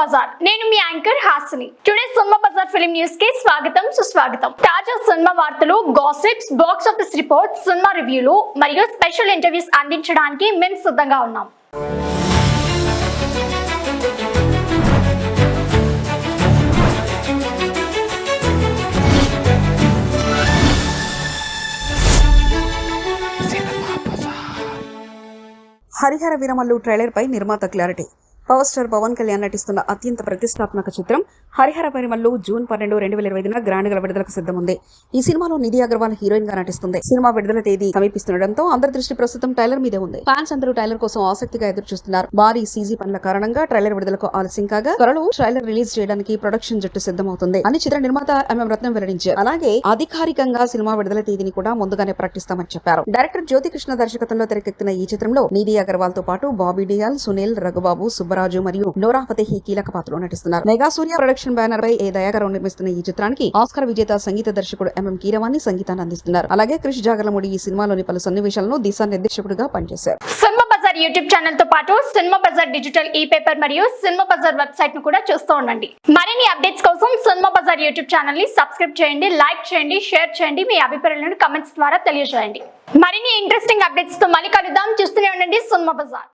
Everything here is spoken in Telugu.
బజార్. నేను మీ anchor Hasini. Today cinema Bazaar film news కి స్వాగతం సుస్వాగతం. తాజా సినిమా వార్తలు, gossips, box office reports, cinema రివ్యూలు మరియు స్పెషల్ ఇంటర్వ్యూస్ అందించడానికి మేము సిద్ధంగా ఉన్నాం. హరిహర వీరమల్లు ట్రైలర్ పై నిర్మాత clarity. Power star Pawan Kalyan నటిస్తున్న అత్యంత ప్రతిష్టాత్మక చిత్రం హరిహర వీరమల్లు జూన్ 12, 2025 గ్రాండ్ గా విడుదలకు సిద్ధముంది. ఈ సినిమాలో నిధి అగర్వాల్ హీరోయిన్ గా నటిస్తుంది. సినిమా విడుదల తేదీ సమీపిస్తుండటంతో అందరి దృష్టి ప్రస్తుతం ట్రైలర్ మీదే ఉంది. ఫ్యాన్స్ అందరూ ట్రైలర్ కోసం ఆసక్తిగా ఎదురు చూస్తున్నారు. భారీ సీజీ పనుల కారణంగా ట్రైలర్ విడుదలకు ఆలస్యం కాగా త్వరలో ట్రైలర్ రిలీజ్ చేయడానికి ప్రొడక్షన్ జట్టు సిద్ధమవుతుంది అని చిత్ర నిర్మాత ఎంఎం రత్నం వెల్లడించారు. అలాగే అధికారికంగా సినిమా విడుదల తేదీని కూడా ముందుగానే ప్రకటిస్తామని చెప్పారు. డైరెక్టర్ జ్యోతికృష్ణ దర్శకత్వంలో తెరకెక్కిన ఈ చిత్రంలో నిధి అగర్వాల్ తో పాటు బాబీ డియాల్, సునీల్, రఘుబాబు, సుబ్బరాజు మరియు నోరా ఫతేహి కీలక పాత్రలో నటిస్తున్నారు. మెగా సూర్య ప్రొడక్షన్ బ్యానర్ పై ఏ దయాకర్ నిర్మిస్తున్న ఈ చిత్రానికి ఆస్కార్ విజేత సంగీత దర్శకుడు ఎంఎం కీరవాణి సంగీతాన్ని అందిస్తున్నారు. అలాగే క్రిష్ జాగర్లముడి ఈ సినిమాలోని పలు సన్నివేశాలను దిశానిర్దేశకుడిగా పనిచేశారు. సినిమా బజార్ యూట్యూబ్ ఛానల్ తో పాటు సినిమా బజార్ డిజిటల్ ఈ పేపర్ మరియు సినిమా బజార్ వెబ్సైట్ ను కూడా చూస్తూ ఉండండి. మరిన్ని అప్డేట్స్ కోసం సినిమా బజార్ యూట్యూబ్ ఛానల్ ని సబ్స్క్రైబ్ చేయండి, లైక్ చేయండి, షేర్ చేయండి, మీ అభిప్రాయాలను కమెంట్స్ ద్వారా తెలియజేయండి. మరిన్ని ఇంట్రెస్టింగ్ అప్డేట్స్ తో మళ్ళీ కలుద్దాం. చూస్తూనే ఉండండి సినిమా బజార్.